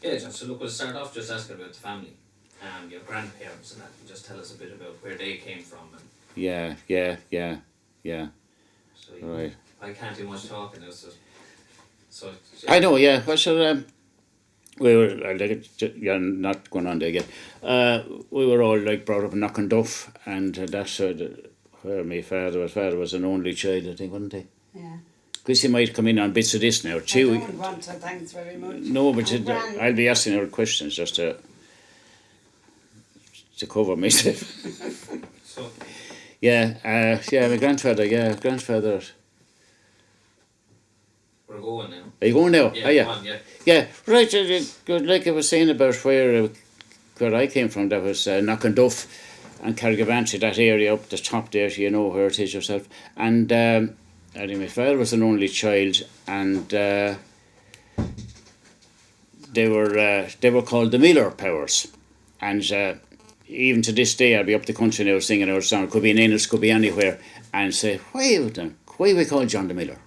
Yeah, John, so look, we'll start off just asking about the family. Your grandparents and that. Just tell us a bit about where they came from. And Yeah. so Right. I can't do much talking now, so I know, yeah. Well, sure, we were, you're not going on there again. We were all like brought up in Knocknduff, and that's where my father was an only child, I think, wasn't he? Yeah. Because he might come in on bits of this now. I don't want to, thanks very much. No, but I'll be asking her questions just to cover myself. So My grandfather, we're going now. Are you going now? Yeah, Are you? go on, yeah. Yeah, right. Like I was saying about where I came from, that was Knocknduff and Carrigavanti, that area up the top there, you know where it is yourself. And I think my father was an only child, and they were called the Miller Powers. And even to this day, I'll be up the country now singing our song. It could be in Ennis, could be anywhere, and say, why we call John the Miller?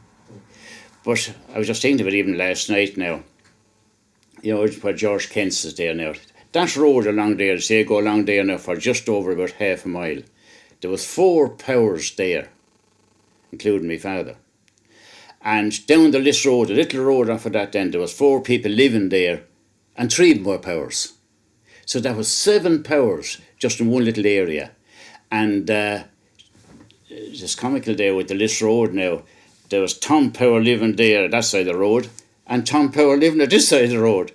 But I was just thinking of it even last night now. You know, where George Kent's is there now. That road along there, say go along there now for just over about half a mile. There was 4 Powers there, including my father. And down the Liss Road, a little road off of that then, there was 4 people living there, and 3 more Powers. So that was 7 Powers just in one little area. And it's comical there with the Liss Road now. There was Tom Power living there at that side of the road, and Tom Power living at this side of the road.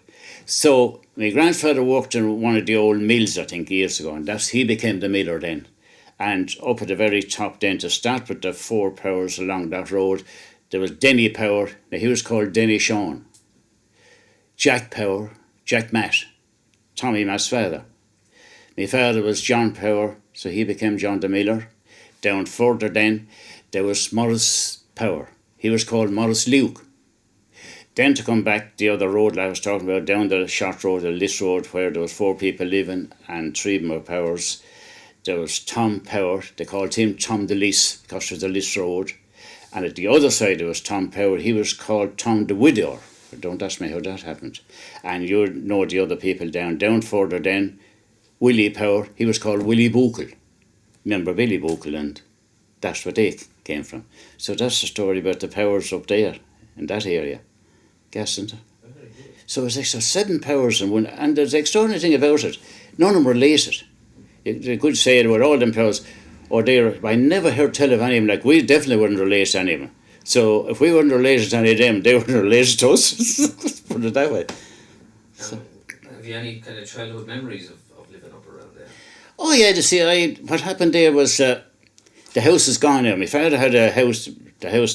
So my grandfather worked in one of the old mills, I think, years ago, and he became the miller then. And up at the very top then, to start with the 4 Powers along that road, there was Denny Power. Now he was called Denny Sean. Jack Power, Jack Matt, Tommy Matt's father. My father was John Power, so he became John the Miller. Down further then, there was Morris Power. He was called Morris Luke. Then to come back the other road I was talking about, down the short road, the Liss Road, where there was 4 people living and 3 more Powers. There was Tom Power. They called him Tom the Liss because it was the Liss Road. And at the other side there was Tom Power. He was called Tom the Widower. Don't ask me how that happened. And you know the other people down further then, Willie Power. He was called Willie Buchel. Remember Billy Buchel, and that's where they came from. So that's the story about the Powers up there in that area. Guess, isn't it? So it's extra 7 Powers in one, and there's the extraordinary thing about it, none of them were related. You could say it with all them Powers, or I never heard tell of any of them, like we definitely wouldn't relate to any of them. So if we weren't related to any of them, they weren't related to us. Put it that way. So, have you any kind of childhood memories of living up around there? Oh yeah, what happened there was the house is gone now. My father had the house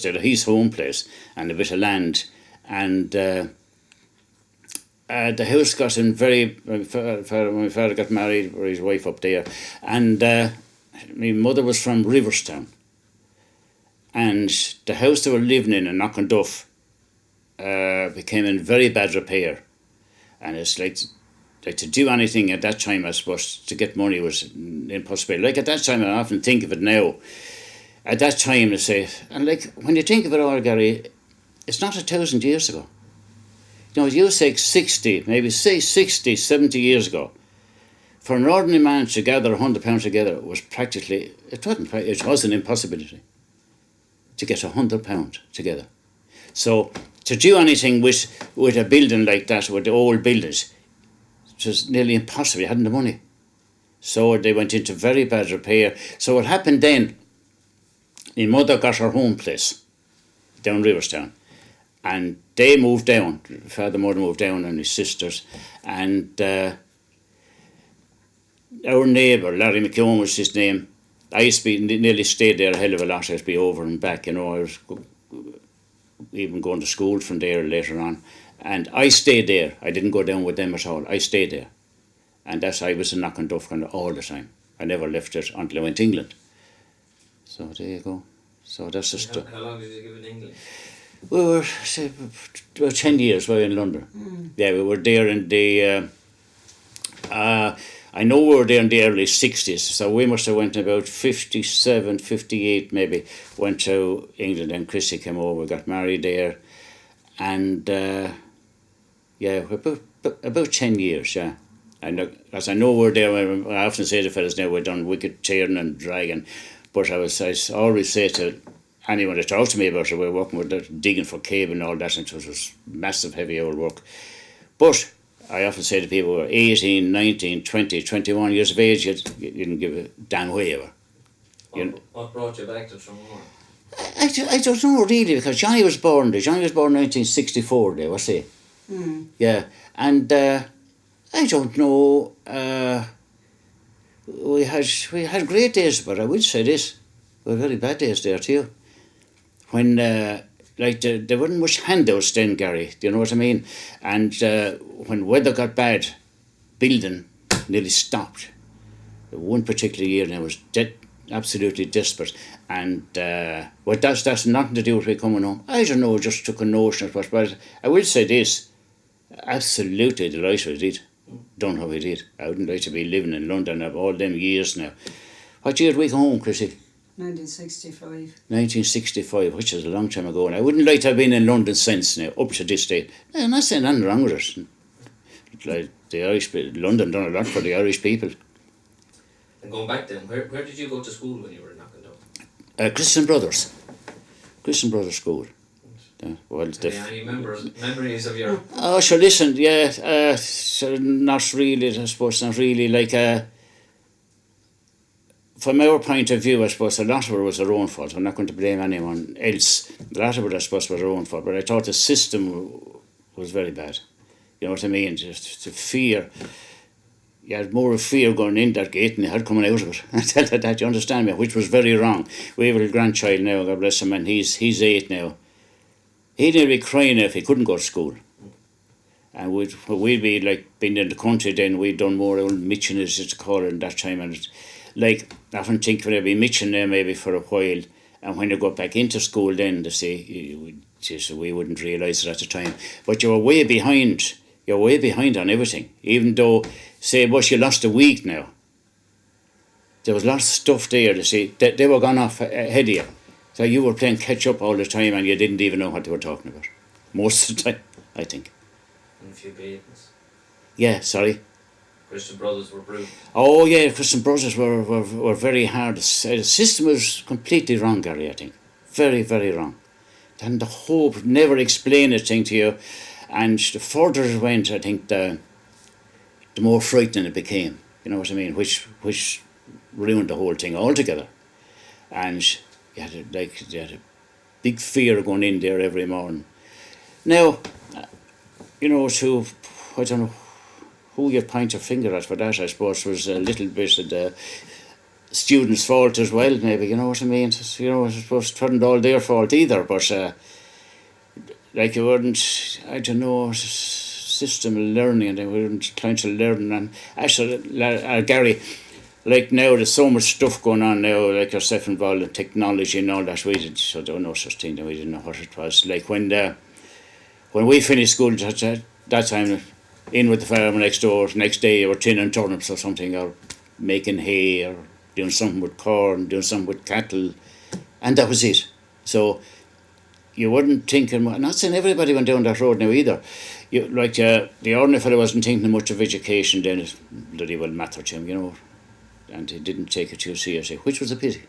there, his home place, and a bit of land, and the house got in when my father got married, or his wife up there, and my mother was from Riverstown, and the house they were living in Knocknduff became in very bad repair, and it's like to do anything at that time, I suppose, to get money was impossible. Like at that time, I often think of it now. At that time, I say, and like when you think of it all, Gary, it's not 1,000 years ago. You know, you say 60, maybe say 60, 70 years ago. For an ordinary man to gather £100 together was practically, it was an impossibility to get £100 together. So to do anything with a building like that, with the old buildings, it was nearly impossible. You hadn't the money. So they went into very bad repair. So what happened then, my mother got her home place down Riverstown, and they moved down. Father and mother moved down, and his sisters. And our neighbour, Larry McKeown was his name. I used to nearly stayed there a hell of a lot. I used to be over and back, you know. I was even going to school from there later on. And I stayed there. I didn't go down with them at all. I stayed there. And I was in Knocknduff all the time. I never left it until I went to England. So there you go. So that's the stuff. How long did you give in England? We were, say, about 10 years we were in London. Yeah, we were there in the... I know we were there in the early 60s, so we must have went in about 57, 58 maybe, went to England, and Chrissy came over, got married there, and we about 10 years, yeah. And as I know we're there, I often say to fellas now, we're done wicked tearing and dragging, but I always say to anyone that talks to me about it, we're working with digging for cave and all that, and it was massive, heavy old work. But I often say to people who are 18, 19, 20, 21 years of age, you didn't give a damn way ever. What brought you back to Tramore? I don't know really, because Johnny was born in 1964 there, was he? Yeah, and I don't know, we had great days, but I would say this, we had very bad days there too. When, there weren't much handouts then, Gary, do you know what I mean? And when weather got bad, building nearly stopped. One particular year now was absolutely desperate, and that's nothing to do with me coming home. I don't know, just took a notion of it, but I will say this, absolutely delighted I did. Don't know how I did. I wouldn't like to be living in London of all them years now. What year did we come home, Chrissy? 1965. 1965, which is a long time ago, and I wouldn't like to have been in London since now, up to this day. I'm not saying nothing wrong with it. Like the Irish, London done a lot for the Irish people. And going back then, where did you go to school when you were knocking down? Christian Brothers School. Well, any memories of your... Oh, sure, listen, yeah, so not really, I suppose, not really, like, from our point of view, I suppose a lot of it was our own fault. I'm not going to blame anyone else. A lot of it, I suppose, was our own fault, but I thought the system was very bad. You know what I mean? Just the fear. You had more of fear going in that gate than you had coming out of it. I tell you that, you understand me, which was very wrong. We have a grandchild now, God bless him, and he's 8 now. He'd nearly be crying if he couldn't go to school. And we'd be like being in the country then, we'd done more old mitching, as it's called in that time. And like, I often think when I'd be mitching there maybe for a while, and when you got back into school then, they say, we wouldn't realise it at the time. But you were way behind. You're way behind on everything. Even though, say, you lost a week now. There was lots of stuff there to see. They were gone off ahead of you. So you were playing catch up all the time and you didn't even know what they were talking about. Most of the time, I think. And a few beatings. Yeah, sorry. Christian Brothers were brutal. Oh yeah, Christian Brothers were very hard. The system was completely wrong, Gary, I think. Very, very wrong. And the hope never explain a thing to you. And the further it went, I think the more frightening it became. You know what I mean? Which ruined the whole thing altogether. And you had a big fear going in there every morning. Now, I don't know who you point your finger at for that, I suppose, was a little bit of the students' fault as well, maybe, you know what I mean? I suppose it wasn't all their fault either, but you wouldn't, I don't know, system of learning, and they weren't trying to learn. And actually, Gary, like now there's so much stuff going on now, like yourself involved in technology and all that. So there was no such thing, we didn't know what it was. Like when we finished school that time, in with the farmer next door, next day you were tinning turnips or something, or making hay, or doing something with corn, doing something with cattle, and that was it. So you weren't thinking, I'm not saying everybody went down that road now either. The ordinary fellow wasn't thinking much of education then, it bloody well mattered to him, and he didn't take it too seriously, which was a pity.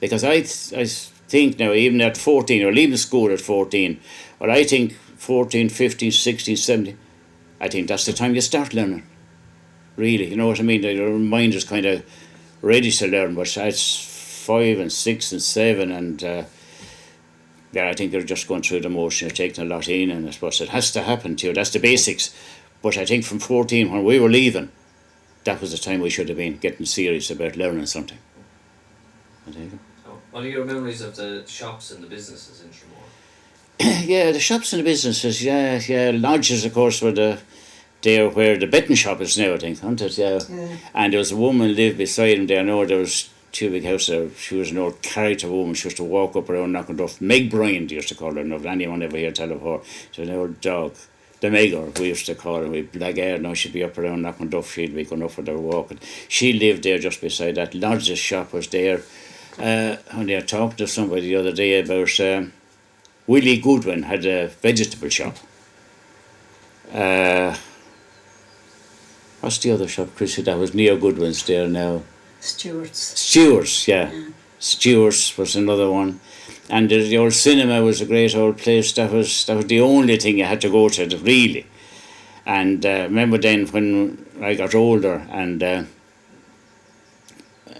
Because I think now, even at 14, or leaving school at 14, or I think 14, 15, 16, 17, I think that's the time you start learning. Really, you know what I mean? Your mind is kind of ready to learn, but it's 5 and 6 and 7, and I think you're just going through the motion, you're taking a lot in, and I suppose it has to happen to you. That's the basics. But I think from 14, when we were leaving, that was the time we should have been getting serious about learning something. What are your memories of the shops and the businesses in Tramore? Yeah, the shops and the businesses, yeah. Lodges, of course, were there where the betting shop is now, I think, isn't it? Yeah. And there was a woman lived beside him there. I know there was two big houses there. She was an old character woman. She used to walk up around knocking off. Meg Bryan, they used to call her. If anyone ever heard tell of her. She was an old dog. The Megger, we used to call her, with black hair. Now she'd be up around knocking duff, she'd be going up with her walking. She lived there just beside that. Lodge's shop was there. And I talked to somebody the other day about Willie Goodwin had a vegetable shop. What's the other shop, Chrissy? That was near Goodwin's there now. Stewart's, yeah. Stewart's was another one. And the old cinema was a great old place. That was the only thing you had to go to, really. And remember then when I got older and I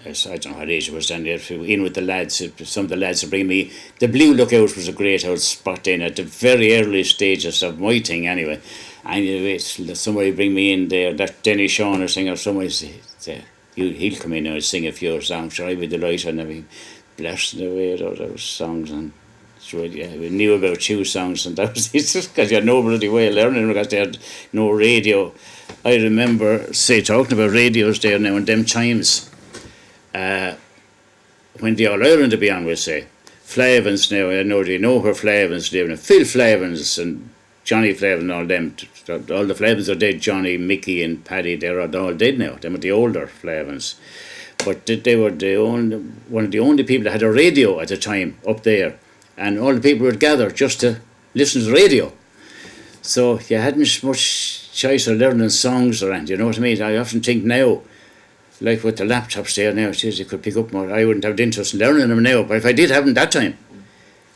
don't know what age it was then, in with the lads, some of the lads would bring me. The Blue Lookout was a great old spot then at the very early stages of my thing anyway. And somebody bring me in there, that Denny Shawn or singer, somebody say, he'll come in and sing a few songs. Sure, I'd be delighted and I'd be blasting away at all those songs. And we knew about 2 songs, and that was it, just because you had no bloody way of learning because they had no radio. I remember, talking about radios there now and them chimes. When the All Ireland to be on, we'll say, Flavins now, I know they know where Flavins live now. Phil Flavins and Johnny Flavin and all them, all the Flavins are dead. Johnny, Mickey and Paddy, they're all dead now. Them are the older Flavins. But they were one of the only people that had a radio at the time up there. And all the people would gather just to listen to the radio. So you hadn't much choice of learning songs or anything, you know what I mean? I often think now, like with the laptops there now, geez, you could pick up more. I wouldn't have the interest in learning them now, but if I did have them that time,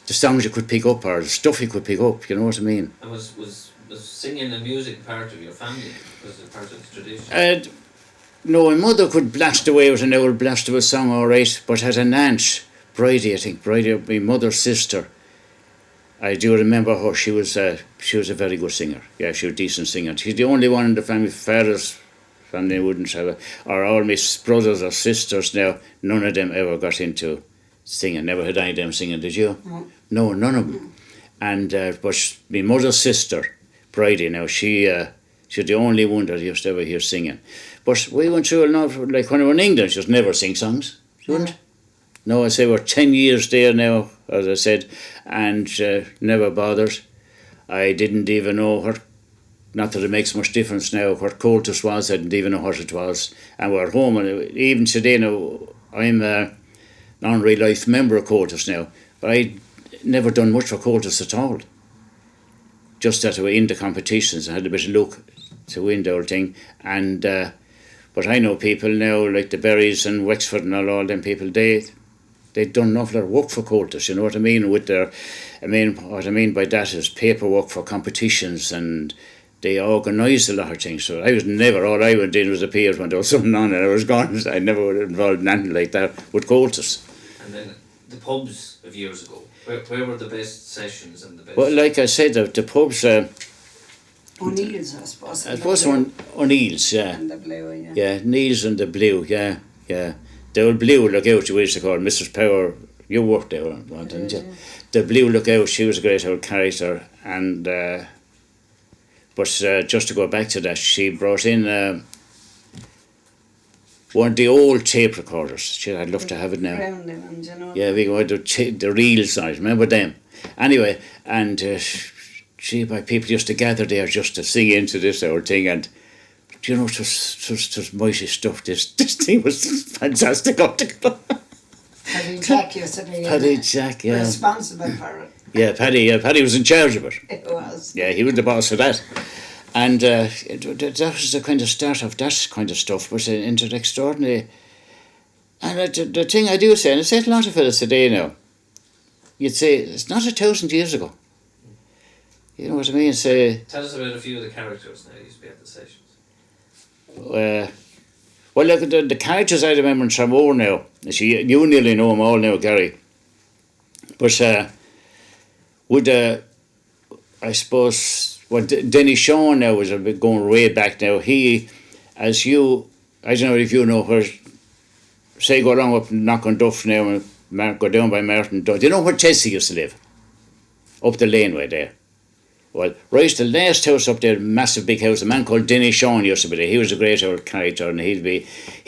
the songs you could pick up or the stuff you could pick up, you know what I mean? And was singing and music part of your family? Was it part of the tradition? No, my mother could blast away with an old blast of a song, all right, but had an aunt, Bridie, I think, Bridie, my mother's sister. I do remember her. She was a very good singer. Yeah, she was a decent singer. She's the only one in the family. Father's family wouldn't have or all my brothers or sisters now, none of them ever got into singing. Never had any of them singing, did you? No, none of them. And but my mother's sister, Bridie, now she's the only one that I used to ever hear singing. But we went through enough, like when we were in England, she just never sing songs. She wouldn't. No, I say we're 10 years there now, as I said, and never bothered. I didn't even know what, not that it makes much difference now, what Coltus was. I didn't even know what it was. And we're home, and even today now, I'm an honorary life member of Coltus now, but I never done much for Coltus at all. Just that we were in the competitions and had a bit of luck to win the whole thing. And but I know people now, like the Berries and Wexford and all them people, they'd done an awful lot of work for Coltus, you know what I mean? With their, what I mean by that is paperwork for competitions, and they organised a lot of things. So I was never, all I would do was appear when there was something on and I was gone. I never would have involved in anything like that with Coltus. And then the pubs of years ago, where were the best sessions and the best? Well, like I said, the pubs... O'Neill's, I suppose. It was O'Neill's, yeah. And the Blue, yeah. Yeah, Neill's and the Blue, yeah. The old Blue Lookout, we used to call her, Mrs. Power. You worked there, didn't you? Yeah. The Blue Lookout, she was a great old character. And but just to go back to that, she brought in one of the old tape recorders. I'd love to have it now. Roundy ones, you know. Yeah, we got the reels on it. Remember them? Anyway, and my people used to gather there just to sing into this old thing, and you know, it was mighty stuff. This thing was fantastic. Paddy Jack used to be Paddy Jack, yeah. responsible for it. Yeah, Paddy was in charge of it. It was. Yeah, he was the boss of that. And that was the kind of start of that kind of stuff, was into the extraordinary. And the thing I do say, and I say to a lot of fellas today now, you'd say, it's not 1,000 years ago. You know what I mean? Tell us about a few of the characters now used to be at the sessions. Well, look, the characters I remember in Tramore now, you nearly know them all now, Gary. But I suppose, Denny Shawn now was a bit going way back now. He, I don't know if you know where, say go along up Knockon-Duff now and go down by Martin Duff. Do you know where Chelsea used to live? Up the laneway there. Well, right, the last house up there, massive big house, a man called Denny Shawn used to be there. He was a great old character, and he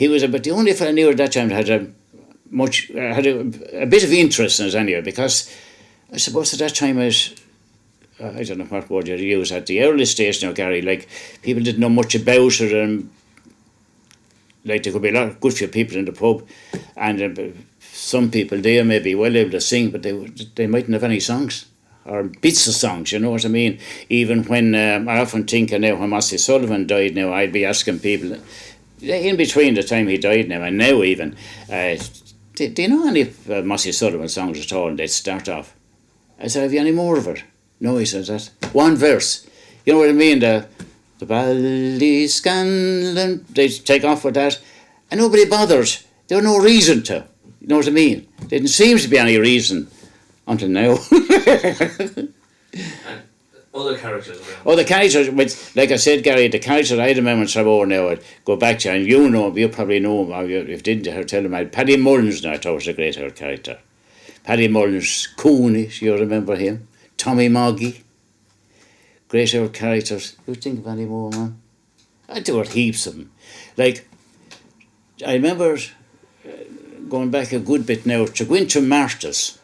was about the only fellow I knew at that time that had a bit of interest in it anyway, because I suppose at that time I don't know what word you use, at the early stage now, Gary, like, people didn't know much about it, and like there could be a lot of good few people in the pub, and some people there may be well able to sing, but they mightn't have any songs. or bits of songs, you know what I mean? Even when, I often think now when Mossy Sullivan died now, I'd be asking people, in between the time he died now and now even, do you know any Mossy Sullivan songs at all? And they'd start off. I said, have you any more of it? No, he said, that one verse. You know what I mean? The Ballyscanlan, they'd take off with that, and nobody bothered. There was no reason to. You know what I mean? There didn't seem to be any reason until now. And other characters around. Oh, the characters, like I said, Gary, the characters I remember in Tramore now, I'd go back to, and you probably know him, or if you didn't, I'd tell him, Paddy Mullins now, I thought was a great old character. Paddy Mullins, Cooney, you remember him? Tommy Moggy. Great old characters. You think of any more, man? There were heaps of them. Like, I remember going back a good bit now, to go into Martha's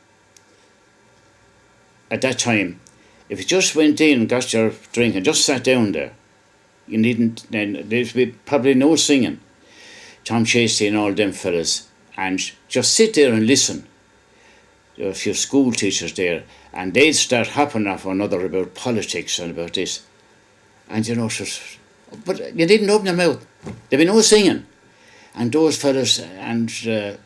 at that time, if you just went in and got your drink and just sat down there, you needn't, then there'd be probably no singing. Tom Chasey and all them fellas, and just sit there and listen. There were a few school teachers there, and they'd start hopping off one another about politics and about this. And you know, but you didn't open your mouth. There'd be no singing. And those fellas, and the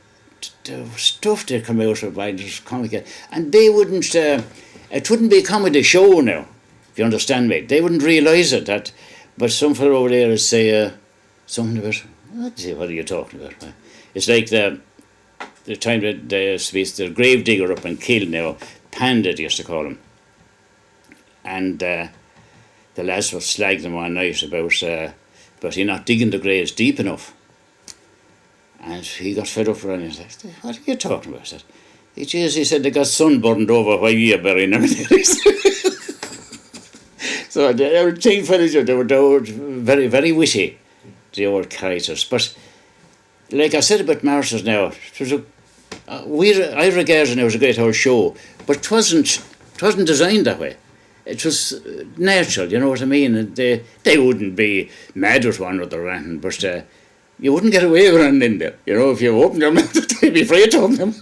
stuff they come out of, there's comic, and they wouldn't, it wouldn't be a comedy show now, if you understand me. They wouldn't realise it, but some fellow over there would say something about, what are you talking about? It's like the time that the gravedigger up in Kill now, Panda they used to call him. And the lads were slagging him one night about he not digging the graves deep enough. And he got fed up for it, and he said, what are you talking about? I said, he said they got sunburned over while you were burying everything. So they were teen fellas, they were very, very witty, the old characters. But like I said about Martha's now, it was I regard it as a great old show, but it wasn't designed that way. It was natural, you know what I mean? And they wouldn't be mad with one another or anything, but you wouldn't get away with anything in there. You know, if you opened your mouth, they'd be afraid to open them.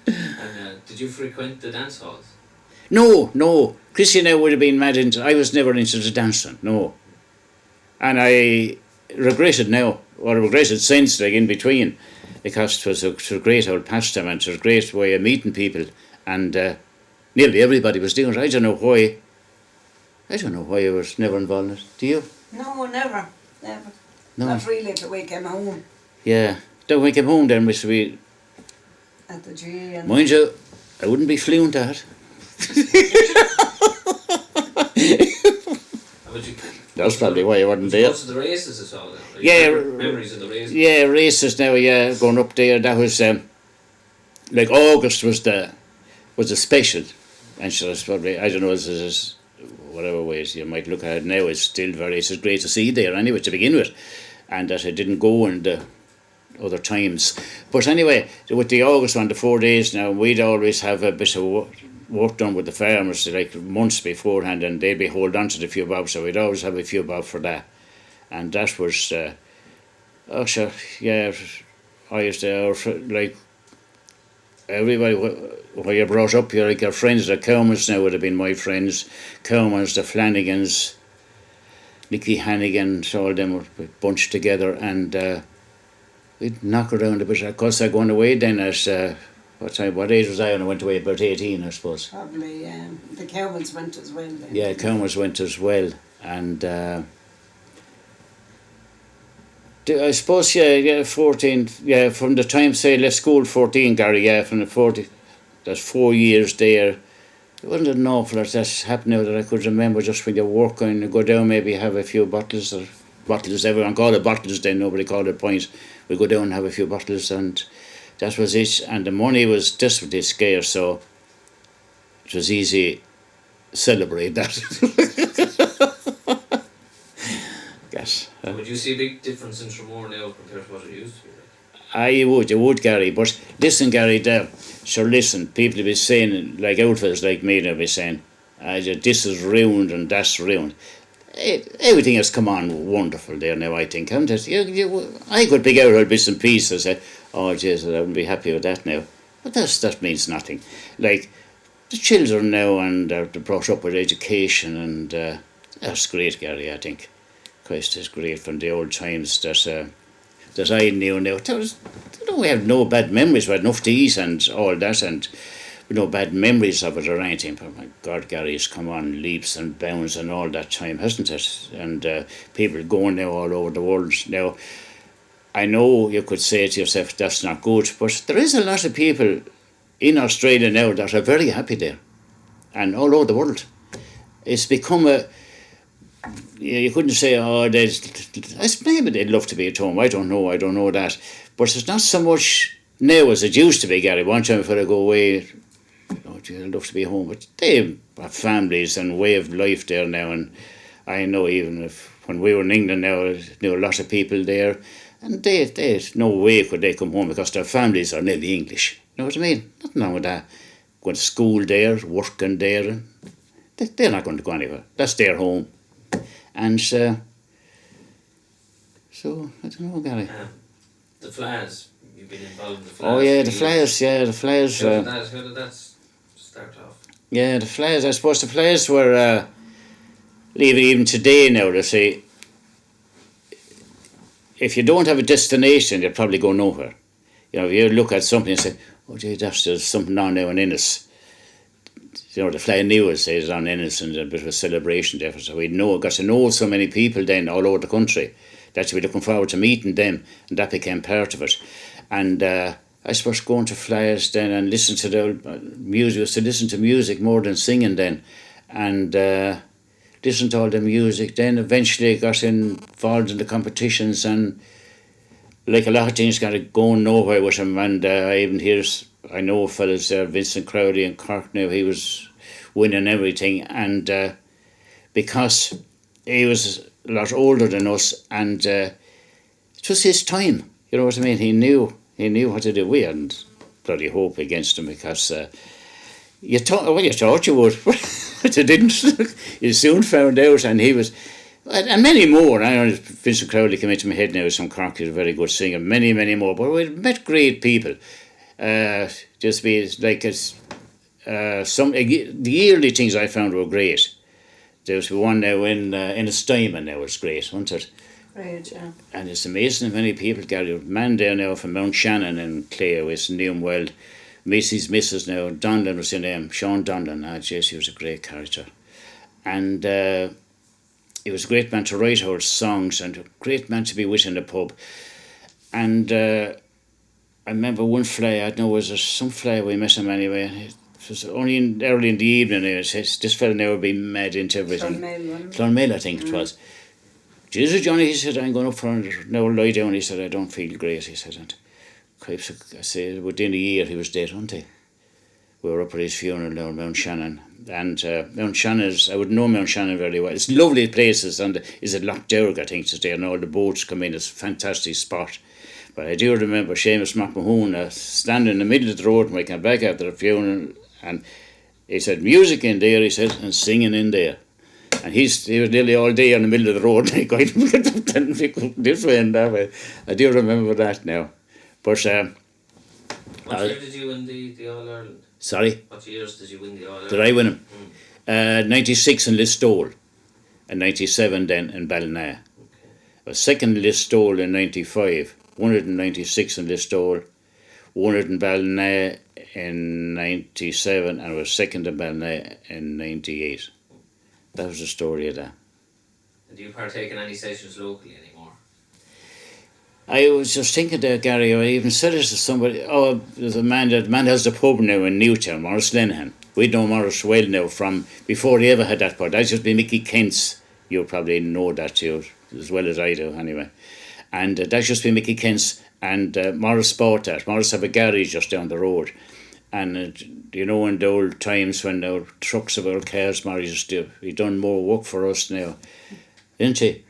And did you frequent the dance halls? No. Chrissy and I would have been mad into, I was never into the dancing, no. And I regretted now, or regretted since, like in between, because it was a great old pastime and it was a great way of meeting people, and nearly everybody was doing it. I don't know why I was never involved in it. Do you? No, never. No. Not really till we came home Yeah. Then when we came home then we at the G. And mind you, I wouldn't be fluent at it. That's probably why I wasn't there. Most of the races as well. Like Yeah, memories of the races. Yeah, races now. Yeah, going up there. That was like August was the special, and so it's probably, I don't know. It's whatever ways you might look at it now. It's great to see there anyway to begin with, and that I didn't go in the other times. But anyway, with the August one, the 4 days now, we'd always have a bit of work done with the farmers like months beforehand, and they'd be hold on to the few bob, so we'd always have a few bob for that. And that was I used to like everybody where you brought up, you're like your friends, the Cowmans now would have been my friends, Cowmans, the Flanagans, Nicky Hannigan, all them were bunched together, and we'd knock around a bit. Of course, I gone away then as what age was I when I went away? About 18, I suppose. probably the Cowmans went as well then. Yeah, Cowmans went as well, and I suppose 14. Yeah, from the time say left school 14, Gary. Yeah, from the 40. That's 4 years there. It wasn't an awful lot that's happened now that I could remember. Just when you're working, you go down, maybe have a few bottles. Everyone called it bottles then. Nobody called it pints. We go down and have a few bottles, and that was it. And the money was desperately scarce, so it was easy to celebrate that. Yes. Would you see a big difference in Tramore now compared to what it used to be like? You would, Gary. But listen, Gary, listen, people be saying, like outfits like me, they'll be saying, this is ruined and that's ruined. Everything has come on wonderful there now, I think, haven't it? I could pick out all bits and pieces and say, oh, Jesus, I wouldn't be happy with that now. But that means nothing. Like, the children now, and they're brought up with education, and that's great, Gary, I think. Christ is great from the old times that I knew now. We have no bad memories. We had enough to eat and all that, and no bad memories of it or anything. But my God, Gary, it's come on leaps and bounds and all that time, hasn't it? And people going now all over the world. Now, I know you could say to yourself, that's not good, but there is a lot of people in Australia now that are very happy there, and all over the world. It's become you couldn't say, maybe they'd love to be at home. I don't know that. But it's not so much now as it used to be, Gary. One time if I go away, I'd love to be home. But they have families and way of life there now. And I know even when we were in England now, I knew a lot of people there. And they no way could they come home because their families are nearly English. You know what I mean? Nothing wrong with that. Going to school there, working there. They're not going to go anywhere. That's their home. And so, I don't know, Gary. The Flyers, you've been involved in the Flyers. Oh, yeah, the Flyers. How did that start off? Yeah, the Flyers, I suppose the Flyers were, even today now, they say, if you don't have a destination, you'll probably go nowhere. You know, if you look at something and say, oh, gee, there's something on now in Ennis. You know, the Flying News says on Ennis, and a bit of a celebration there. So we got to know so many people then all over the country that we're looking forward to meeting them, and that became part of it. And I suppose going to Flyers then and listen to the music, used to listen to music more than singing then, and listen to all the music. Then eventually got involved in the competitions, and like a lot of things got going nowhere with him. And I know fellas there, Vincent Crowley in Cork now, he was winning everything, and because he was a lot older than us, and it was his time, you know what I mean? He knew what to do. We hadn't bloody hope against him because you thought you would, but you didn't. You soon found out, and he was, and many more. I know Vincent Crowley came into my head now, some Cork, he's a very good singer, many more, but we met great people. Just be like the yearly things I found were great. There was one now in Steinman now, was great, wasn't it? Great, yeah. And it's amazing how many people got a man there now from Mount Shannon in Clare, West knew him well. Macy's missus now, Donlan was her name, Sean Donlan. He was a great character. And he was a great man to write our songs and a great man to be with in the pub. And I remember one fly, I don't know, was there some fly we met him anyway. It was only early in the evening. It says, this fella now would be mad into everything. Clonmel, I think it was. Jesus, Johnny, he said, I'm going up for now lie down. He said, I don't feel great, he said. And I said, within a year he was dead, wasn't he? We were up at his funeral now in Mount Shannon. And Mount Shannon I would know Mount Shannon very well. It's lovely places, and is it Loch Derg, I think, it's there, and all the boats come in. It's a fantastic spot. But I do remember Seamus McMahon standing in the middle of the road when we came back after the funeral, and he said, music in there, he said, and singing in there. And he was nearly all day on the middle of the road, like, this way and that way. I do remember that now. But what year did you win the All-Ireland? Sorry? What years did you win the All-Ireland? Did I win them? 96 in Listowel, and 97 then in Ballina. Okay. I was second in Listowel in 95, 196 in Listowel, 100 in Ballina in 97, and I was second in Ballina in 98. That was the story of that. And do you partake in any sessions locally anymore? I was just thinking there, Gary, I even said it to somebody, there's a man that has the pub now in Newtown, Morris Lenihan. We'd know Morris well now from before he ever had that pub. That's just been Mickey Kent's. You probably know that too, as well as I do anyway. And that's just been Mickey Kent's, and Morris bought that. Morris have a garage just down the road. And you know, in the old times when our trucks of our cars, Morris used to, he done more work for us now, didn't he?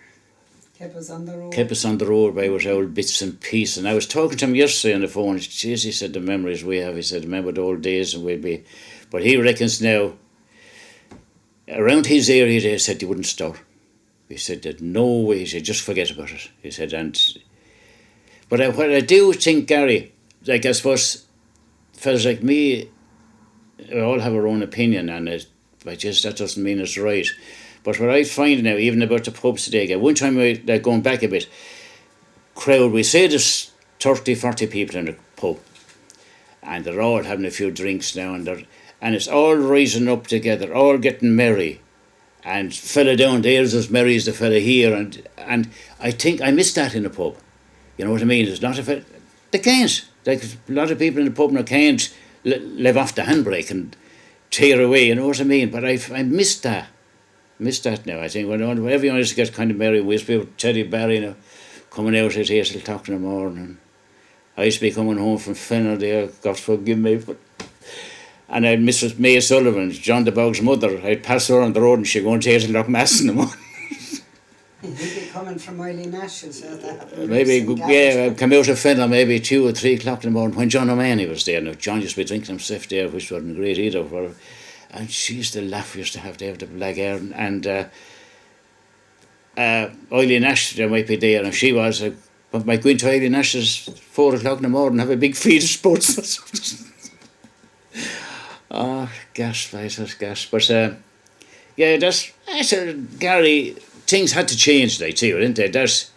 Kept us on the road. Kept us on the road by our old bits and pieces. And I was talking to him yesterday on the phone. Jeez, he said, the memories we have. He said, remember the old days, and we'd be. But he reckons now, around his area, they said he wouldn't stop. He said, there's no way. He said, just forget about it. He said, but what I do think, Gary, like I suppose, fellas like me, we all have our own opinion, and but just that doesn't mean it's right. But what I find now, even about the pubs today, one time going back a bit, crowd, we say there's 30, 40 people in the pub, and they're all having a few drinks now, and it's all rising up together, all getting merry, and fella down there's as merry as the fella here, and I think I miss that in the pub. You know what I mean? It's not they can't. Like a lot of people in the pub now can't live off the handbrake and tear away. You know what I mean? But I miss that. Miss that now. I think when everyone used to get kind of merry, we used to be with Teddy Barry, coming out at 8 o'clock in the morning. I used to be coming home from Fenner there, God forgive me, and I'd Mrs. May Sullivan, John the Bog's mother. I'd pass her on the road and she'd go and to 8 o'clock mass in the morning. He'd be coming from Eileen Ash's. Maybe, yeah, I'd come out of Fenner maybe 2 or 3 o'clock in the morning when John O'Mahony was there. Now, John used to be drinking himself there, which wasn't great either for her. And she used to laugh, used to have the black hair. And Eileen Ash, there might be there, and she was. But might go into Eileen Ash's 4 o'clock in the morning and have a big feed of sports. Oh, gas, gas. But yeah, that's Gary. Things had to change, like too, didn't they? That's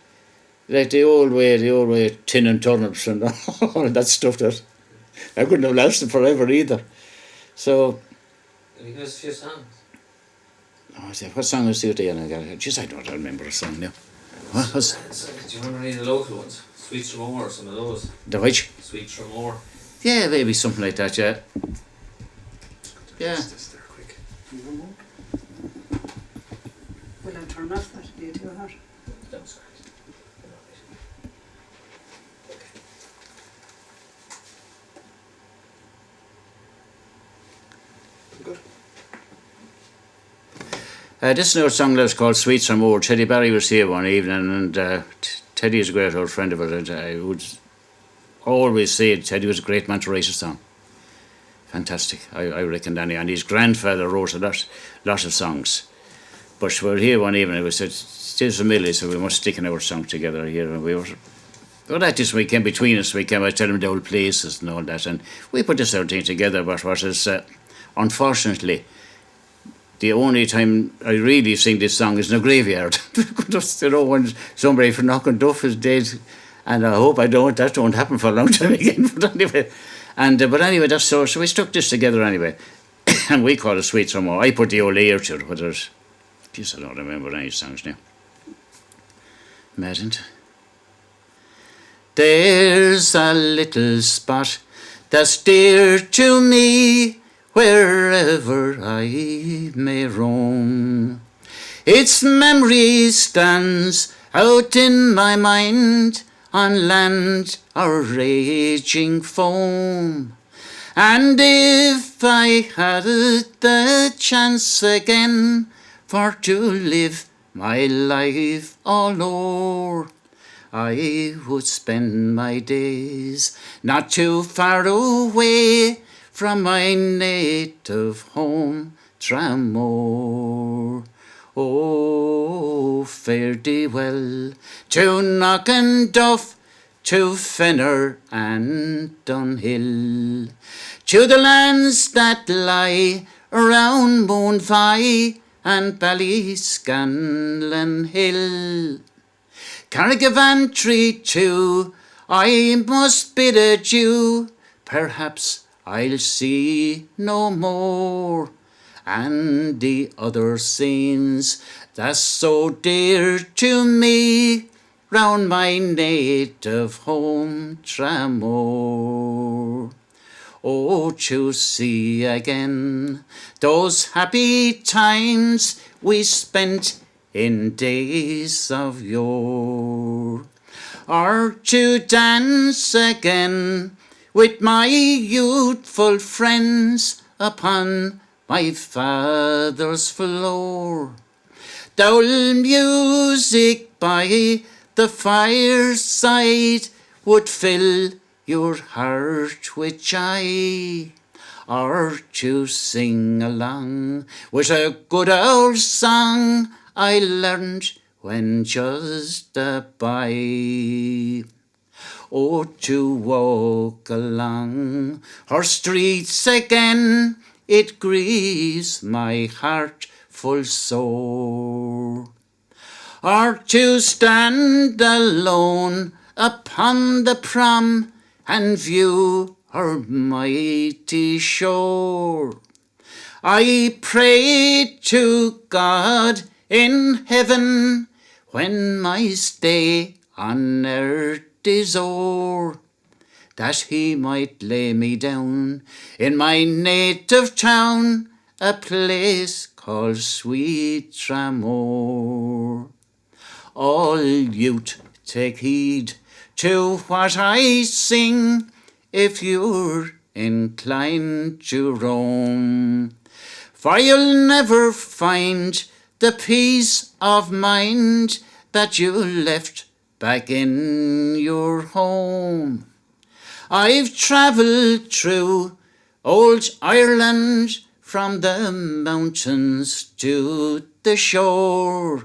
like the old way, tin and turnips and all that stuff that I couldn't have lasted forever either. So. Can you give us a few songs? Oh, what song was the other day? I don't remember a song now. What was? Do you remember any of the local ones? Sweet Tramore or some of those? The which? Sweet Tramore. Yeah, maybe something like that. Yeah. Yeah. Will I turn off that? Are you too hot? That's right. Good. This is another song that was called Sweet Tramore. Teddy Barry was here one evening, and Teddy is a great old friend of ours. I would always say Teddy was a great man to write a song. Fantastic, I reckon, Danny. And his grandfather wrote a lot of songs. But we were here one evening, we said, there's a Millie, so we must stick in our song together here. And we were, well, that just, we came between us, I tell him the old places and all that, and we put this whole thing together. But what is, unfortunately, the only time I really sing this song is in a graveyard. Just, when somebody for knocking duff is dead, and I hope that don't happen for a long time again. But anyway, that's so we stuck this together anyway, and we call it Sweet Tramore. I put the old ear to it, but there's, geez, I don't remember any songs now. Maddened. There's a little spot that's dear to me, wherever I may roam. Its memory stands out in my mind, on land or raging foam. And if I had the chance again for to live my life all o'er, I would spend my days not too far away from my native home, Tramore. Oh, fare thee well to Knockanduff, to Fenner and Dunhill, to the lands that lie around Moonfie and Ballyscanlon Hill. Carrigavantry too, I must bid adieu, perhaps I'll see no more. And the other scenes that's so dear to me, round my native home, Tramore. Oh, to see again those happy times we spent in days of yore, or to dance again with my youthful friends upon my father's floor. Dull music by the fireside would fill your heart with joy, or to sing along with a good old song I learned when just a boy. Oh, to walk along her streets again it grieves my heart full sore. Or to stand alone upon the prom and view her mighty shore. I pray to God in heaven when my stay on earth is o'er, that he might lay me down in my native town, a place called sweet Tramore. All youth, take heed to what I sing, if you're inclined to roam, for you'll never find the peace of mind that you left back in your home. I've travelled through old Ireland, from the mountains to the shore.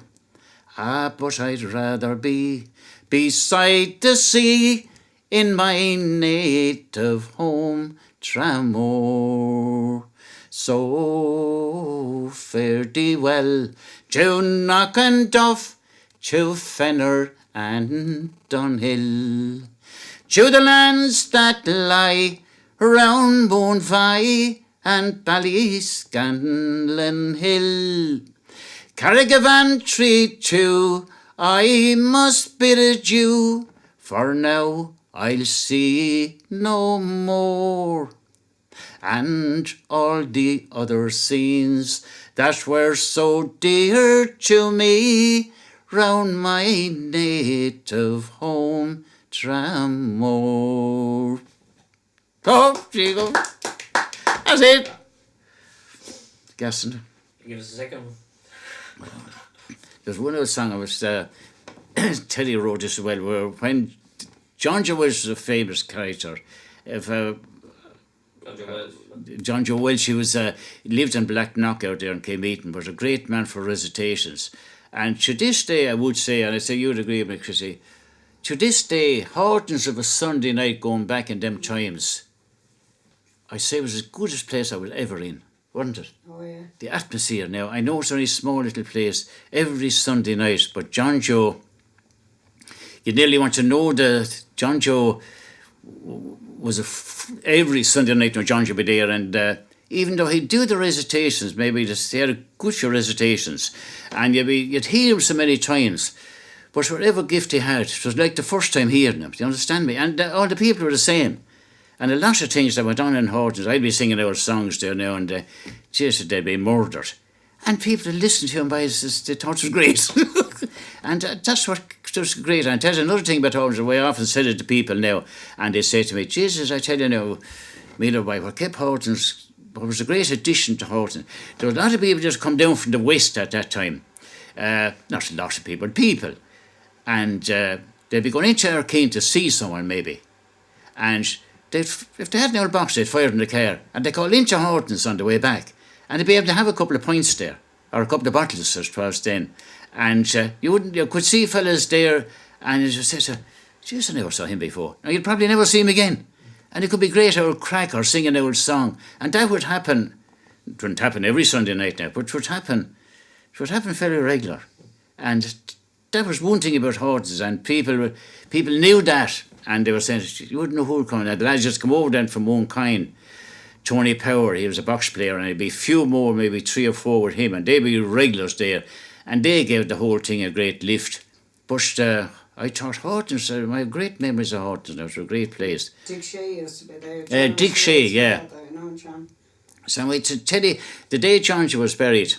But I'd rather be beside the sea in my native home, Tramore. So fare thee well to Knockandduff, to Fenner and Dunhill, to the lands that lie round Moonvie and Ballyscanlon Hill. Carrigavantry too, I must bid adieu, for now I'll see no more. And all the other scenes that were so dear to me, round my native home, Tramore. Oh, there you go. That's it. Guessing. Give us a second one. There's one other song I was Teddy wrote this as well, where when John Joe Welch was a famous character. If John Joe Welch, he was lived in Blacknock out there in Cameaton, was a great man for recitations. And to this day, I would say, and I say you'd agree with me, Chrissy, to this day, Hortons of a Sunday night going back in them times, I say it was as good as place I was ever in, wasn't it? Oh, yeah. The atmosphere now. I know it's only a small little place every Sunday night, but John Joe, you nearly want to know that John Joe was every Sunday night, John Joe be there, and even though he'd do the recitations, maybe just he had a good few recitations, and you'd hear him so many times, but whatever gift he had, it was like the first time hearing him. Do you understand me? And all the people were the same. And a lot of things that went on in Hortons, I'd be singing our songs there now, and Jesus, they'd be murdered. And people that listened to him, they thought it was great. And that's what was great. And there's another thing about Hortons, the way I often said it to people now, and they say to me, Jesus, I tell you now, Miller, what kept Hortons, what was a great addition to Hortons. There was a lot of people just come down from the west at that time. Not a lot of people, people. And they'd be going into Arkane to see someone, maybe. And if they had an old box, they'd fire in the car, and they call into Hortons on the way back, and they'd be able to have a couple of pints there, or a couple of bottles, as 'twas then. And you could see fellas there, and you just say, "Jeez, I never saw him before." Now you'd probably never see him again, and it could be great old crack or sing an old song, and that would happen. It wouldn't happen every Sunday night now, but it would happen. It would happen fairly regular, and that was one thing about Hortons, and people knew that. And they were saying, you wouldn't know who would come in. The lads just come over then from one kind. Tony Power, he was a box player, and there'd be a few more, maybe 3 or 4 with him, and they'd be regulars there. And they gave the whole thing a great lift. But I thought Hortons, I have great memories of Hortons. It was a great place. Dick Shea used to be there. Dick Shea, yeah. John. So Teddy, the day John was buried,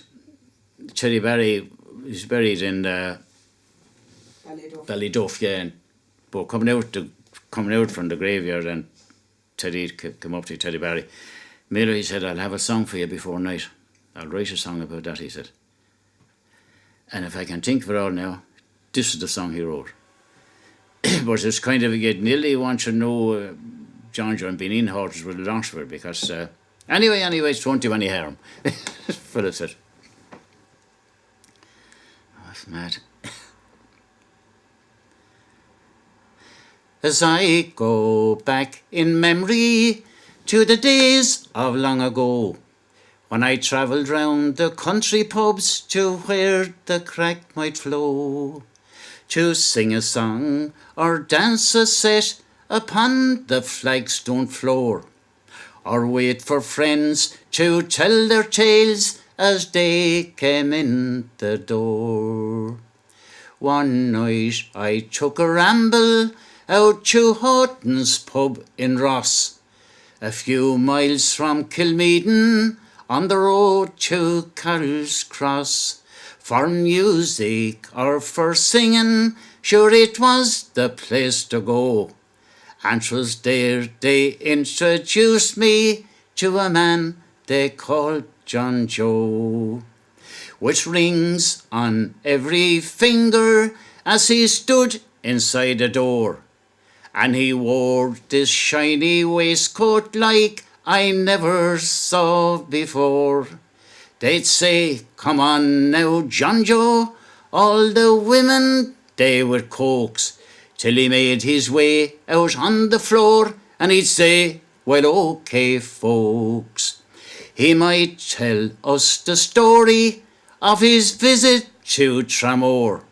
Teddy Barry was buried in Ballyduff, yeah. And, but coming out from the graveyard, and Teddy came up to Teddy Barry. Miller, he said, I'll have a song for you before night. I'll write a song about that, he said. And if I can think of it all now, this is the song he wrote. But it's kind of, you nearly want to know John being in Hortons with Waterford, because anyway, it won't do any harm. Full of it. Oh, that's mad. As I go back in memory to the days of long ago, When I travelled round the country pubs to where the crack might flow, to sing a song or dance a set upon the flagstone floor, or wait for friends to tell their tales as they came in the door. One night I took a ramble out to Houghton's pub in Ross, a few miles from Kilmeaden on the road to Carroll's Cross. For music or for singing, sure it was the place to go. And 'twas there they introduced me to a man they called John Joe, with rings on every finger as he stood inside the door. And he wore this shiny waistcoat like I never saw before. They'd say, "Come on now, John Joe," all the women they would coax, till he made his way out on the floor, and he'd say, "Well, okay, folks." He might tell us the story of his visit to Tramore,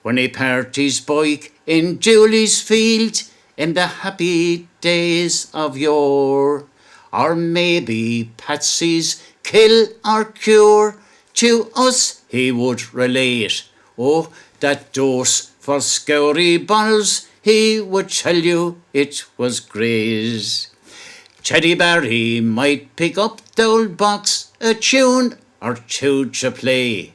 when he parked his bike in Dooley's field in the happy days of yore, or maybe Patsy's kill or cure. To us he would relate, oh, that dose for scoury bottles, he would tell you it was great. Teddy Barry might pick up the old box, a tune or two to play,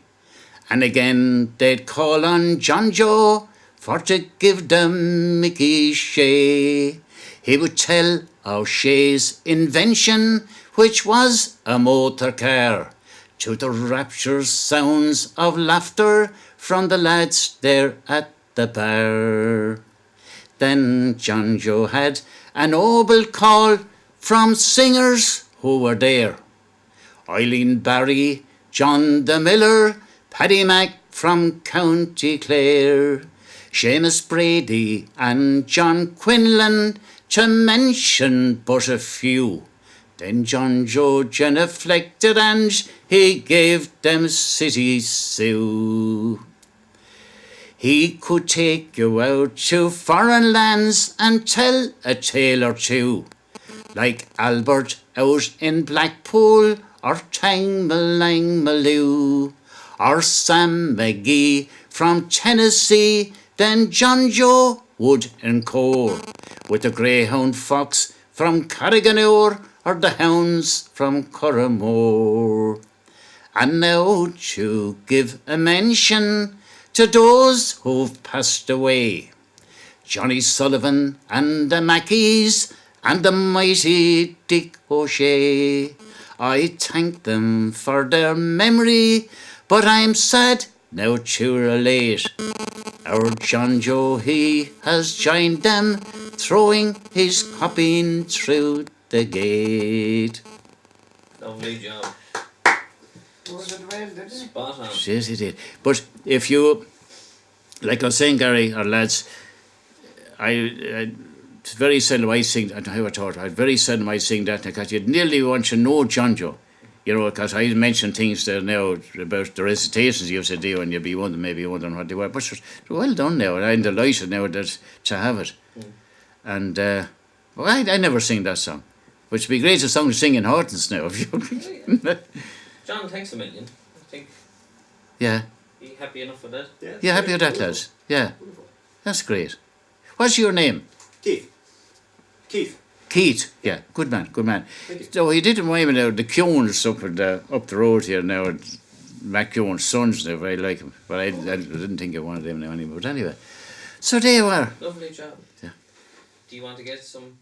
and again they'd call on John Joe for to give them Mickey Shea. He would tell of Shea's invention, which was a motor car, to the rapturous sounds of laughter from the lads there at the bar. Then John Joe had a noble call from singers who were there: Eileen Barry, John the Miller, Paddy Mac from County Clare, Seamus Brady and John Quinlan, to mention but a few. Then John Joe genuflected and he gave them City Sue. He could take you out to foreign lands and tell a tale or two, like Albert out in Blackpool, or Tangmalangmaloo, or Sam McGee from Tennessee. Then John Joe would encore with the greyhound fox from Carriganore, or the hounds from Corramore. And now to give a mention to those who've passed away: Johnny Sullivan and the Mackeys and the mighty Dick O'Shea. I thank them for their memory, but I'm sad now to relate our John Joe, he has joined them, throwing his copping through the gate. Lovely job. Was it well, did it? Spot on. Yes, he did. But if you, like I was saying, Gary, or lads, it's very seldom I sing, I don't know how I thought, very seldom I sing that, because you'd nearly want to know John Joe. You know, because I mentioned things there now about the recitations you used to do, and you'd be maybe wondering what they were. But well done now, and I'm delighted now that to have it. And well, I never sing that song, which would be great a song to sing in Hortons now. If you John, thanks a million. I think. Yeah. Are you happy enough with that? Yeah, happy with that, lads. Yeah. That's great. What's your name? Keith. Keith, yeah, good man. So he did remind me now, the Keown's up the road here now, Mac Keown's sons now, I like him, but I didn't think of one of them now anymore. But anyway, so there you are. Lovely job. Yeah. Do you want to get some